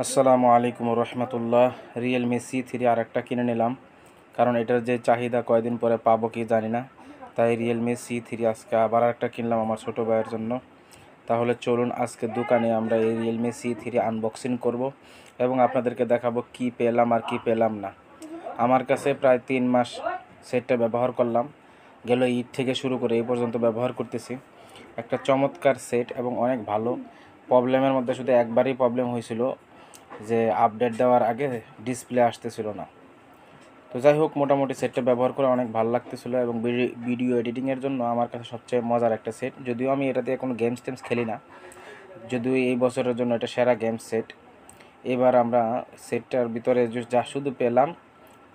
আসসালামু আলাইকুম রহমতুল্লাহ। Realme C3 আরেকটা কিনে নিলাম, কারণ এটার যে চাহিদা কয়দিন পরে পাবো কি জানি না। তাই রিয়েলমি C3 আজকে আবার একটা কিনলাম আমার ছোটো ভাইয়ের জন্য। তাহলে চলুন আজকে দোকানে আমরা এই রিয়েলমি C3 আনবক্সিং করব এবং আপনাদেরকে দেখাবো কি পেলাম আর কি পেলাম না। আমার কাছে প্রায় 3 মাস সেটটা ব্যবহার করলাম, গেল ঈদ থেকে শুরু করে এই পর্যন্ত ব্যবহার করতেছি। একটা চমৎকার সেট এবং অনেক ভালো। প্রবলেমের মধ্যে শুধু একবারই প্রবলেম হয়েছিল, যে আপডেট দেওয়ার আগে ডিসপ্লে আসতেছিল না। তো যাই হোক, মোটামুটি সেটটা ব্যবহার করে অনেক ভালো লাগতেছিলো এবং ভিডিও এডিটিংয়ের জন্য আমার কাছে সবচেয়ে মজার একটা সেট। যদিও আমি এটা দিয়ে কোনো গেমস টেমস খেলি না, যদিও এই বছরের জন্য এটা সেরা গেমস সেট। এবার আমরা সেটটার ভিতরে যা শুধু পেলাম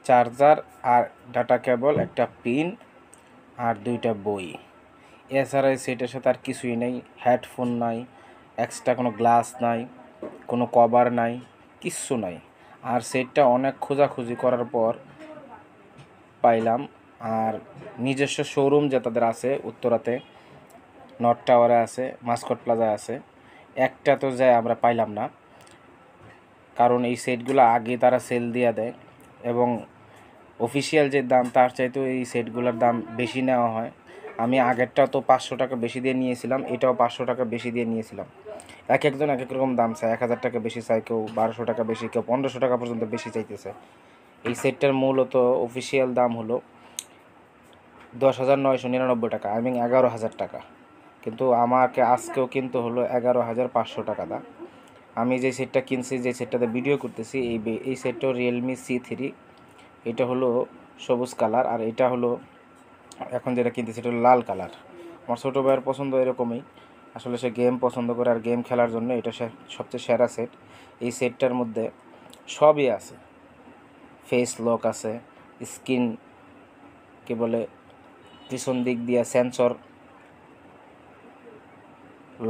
চার্জার আর ডাটা কেবল, একটা পিন আর 2টা বই। এছাড়া এই সেটের সাথে আর কিছুই নেই। হেডফোন নাই, এক্সট্রা কোনো গ্লাস নাই, কোনো কভার নাই, কিচ্ছু নাই। আর সেটটা অনেক খোঁজাখুঁজি করার পর পাইলাম। আর নিজস্ব শোরুম যে তাদের আছে উত্তরাতে, নর্থ টাওয়ারে আছে, মাস্কট প্লাজায় আছে, একটা তো যায় আমরা পাইলাম না। কারণ এই সেটগুলো আগে তারা সেল দিয়ে দেয় এবং অফিসিয়াল যে দাম তার চাইতেও এই সেটগুলোর দাম বেশি নেওয়া হয়। আমি আগেরটা তো 500 টাকা বেশি দিয়ে নিয়েছিলাম, এটাও 500 টাকা বেশি দিয়ে নিয়েছিলাম। একজন এক এক রকম দাম চায়, 1000 টাকা বেশি চায়, কেউ 1200 টাকা বেশি, কেউ 1500 টাকা পর্যন্ত বেশি চাইতেছে। এই সেটটার মূলত অফিসিয়াল দাম হলো 10,999 টাকা, আই মিন 11,000 টাকা। কিন্তু আমাকে আজকেও কিন্তু হলো 11,500 টাকা দা। আমি যে সেটটা কিনছি, যে সেটটাতে ভিডিও করতেছি, এই সেটটাও রিয়েলমি C3। এটা হলো সবুজ কালার, আর এটা হলো এখন যেটা কিনতেছি এটা হলো লাল কালার। আমার ছোটো ভাইয়ের পছন্দ এরকমই, আসলে সে গেম পছন্দ করে আর গেম খেলার জন্য এটা সবচেয়ে সেরা সেট। এই সেটটার মধ্যে সবই আছে, ফেস লক আছে, স্ক্রিন কি বলে পিছন দিক দিয়ে সেন্সর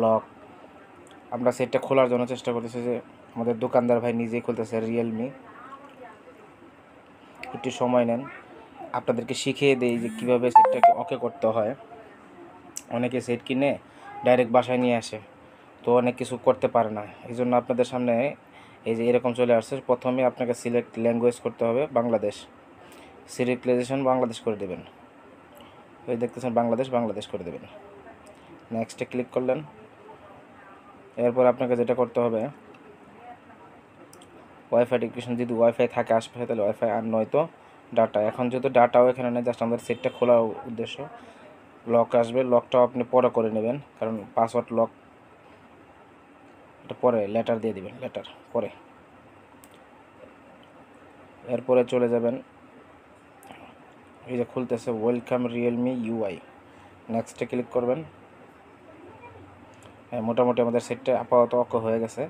লক। আমরা সেটটা খোলার জন্য চেষ্টা করতেছি, যে আমাদের দোকানদার ভাই নিজেই খুলতেছে। রিয়েলমি, একটু সময় নেন, আপনাদেরকে শিখিয়ে দেই যে কীভাবে সেটটাকে ওকে করতে হয়। অনেকে সেট কিনে ডাইরেক্ট বাসায় নিয়ে আসে, তো অনেক কিছু করতে পারে না। এই জন্য আপনাদের সামনে এই যে এরকম চলে আসছে। প্রথমে আপনাকে সিলেক্ট ল্যাঙ্গুয়েজ করতে হবে বাংলাদেশ, সিরিয়ালাইজেশন বাংলাদেশ করে দেবেন। এই দেখতেছেন বাংলাদেশ, বাংলাদেশ করে দেবেন। নেক্সটে ক্লিক করলেন। এরপর আপনাকে যেটা করতে হবে, ওয়াইফাই ডিক্রিপশন, যদি ওয়াইফাই থাকে আশপাশে তাহলে ওয়াইফাই, আর নয়তো ডাটা। এখন যেহেতু ডাটাও এখানে নেই, জাস্ট আমাদের সেটটা খোলার উদ্দেশ্য। লক আসবে, লকটাও আপনি পরে করে নেবেন, কারণ পাসওয়ার্ড লক এটা পরে লেটার দিয়ে দিবেন, লেটার পরে। এরপরে চলে যাবেন, এই যে খুলতেছে ওয়েলকাম রিয়েলমি UI, নেক্সটে ক্লিক করবেন। হ্যাঁ, মোটামুটি আমাদের সেটটা আপাতত অক হয়ে গেছে,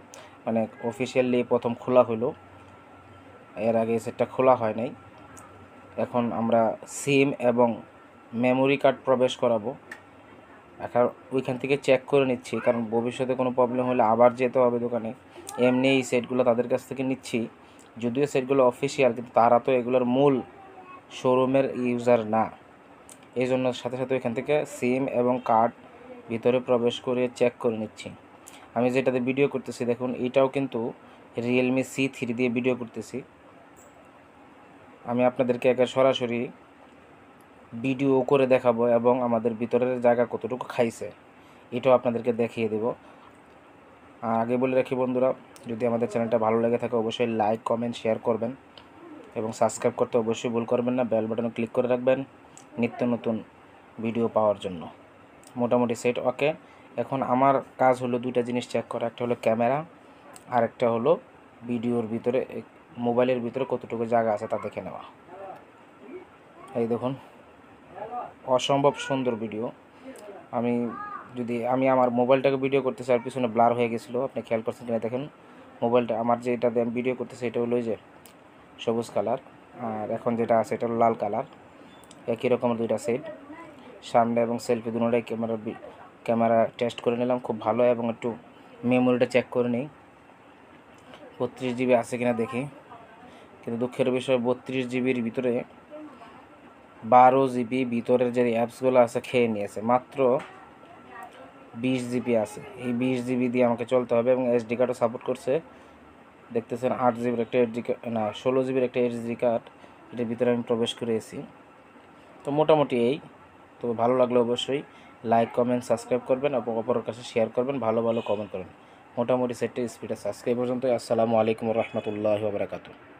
মানে অফিসিয়ালি প্রথম খোলা হলো, এর আগে সেটটা খোলা হয় নাই। এখন আমরা সিম এবং মেমোরি কার্ড প্রবেশ করাবো। এখন ওইখান থেকে চেক করে নিচ্ছি, কারণ ভবিষ্যতে কোনো প্রবলেম হলে আবার যেতে হবে দোকানে। এমনি এই সেটগুলো তাদের কাছ থেকে নিচ্ছি, যদিও সেটগুলো অফিসিয়াল, কিন্তু তারা তো এগুলোর মূল শোরুমের ইউজার না। এই জন্য সাথে সাথে এখান থেকে সিম এবং কার্ড ভিতরে প্রবেশ করে চেক করে নিচ্ছি। আমি যেটাতে ভিডিও করতেছি দেখুন, এটাও কিন্তু রিয়েলমি C3 দিয়ে ভিডিও করতেছি। আমি আপনাদেরকে একে সরাসরি ভিডিও করে দেখাবো এবং আমাদের ভিতরের জায়গা কতটুকু খাইছে এটাও আপনাদেরকে দেখিয়ে দেব। আর আগে বলে রাখি বন্ধুরা, যদি আমাদের চ্যানেলটা ভালো লেগে থাকে অবশ্যই লাইক, কমেন্ট, শেয়ার করবেন এবং সাবস্ক্রাইব করতে অবশ্যই ভুল করবেন না। বেল বাটনে ক্লিক করে রাখবেন নিত্য নতুন ভিডিও পাওয়ার জন্য। মোটামুটি সেট ওকে। এখন আমার কাজ হলো 2টা জিনিস চেক করা, একটা হলো ক্যামেরা, আর একটা হলো ভিডিওর ভিতরে মোবাইলের ভিতরে কতটুকু জায়গা আছে তা দেখে নেওয়া। এই দেখুন, অসম্ভব সুন্দর ভিডিও। আমি আমার মোবাইলটাকে ভিডিও করতেছি আর পিছনে ব্লার হয়ে গেছিলো, আপনি খেয়াল করছেন কিনা দেখেন। মোবাইলটা আমার যেটা দিয়ে আমি ভিডিও করতেছি এটা হলো যে সবুজ কালার, আর এখন যেটা আছে এটা হলো লাল কালার। একই রকমের 2টা সেট, সামনে এবং সেলফি দুটোটাই ক্যামেরা টেস্ট করে নিলাম খুব ভালো, এবং একটু মেমোরিটা চেক করে নিই 32 GB আছে কিনা দেখি। কিন্তু দুঃখের বিষয় 32 GBর ভিতরে 12 GB ভিতরের যে অ্যাপসগুলো আছে খেয়ে নিয়েছে, মাত্র 20 GB আছে। এই 20 GB দিয়ে আমাকে চলতে হবে, এবং SD কার্ডও সাপোর্ট করছে দেখতেছেন 8 জিবির একটা এইচডি না 16 জিবির একটা এইচডি কার্ড, এটার ভিতরে আমি প্রবেশ করেছি। তো মোটামুটি এই, তো ভালো লাগলে অবশ্যই লাইক কমেন্ট সাবস্ক্রাইব করবেন এবং অপরের কাছে শেয়ার করবেন, ভালো ভালো কমেন্ট করবেন। মোটামুটি সেটটা স্পিড আছে। আজকে এই পর্যন্তই। আসসালামু আলাইকুম রহমতুল্লাহি ওয়া বারাকাতুহু।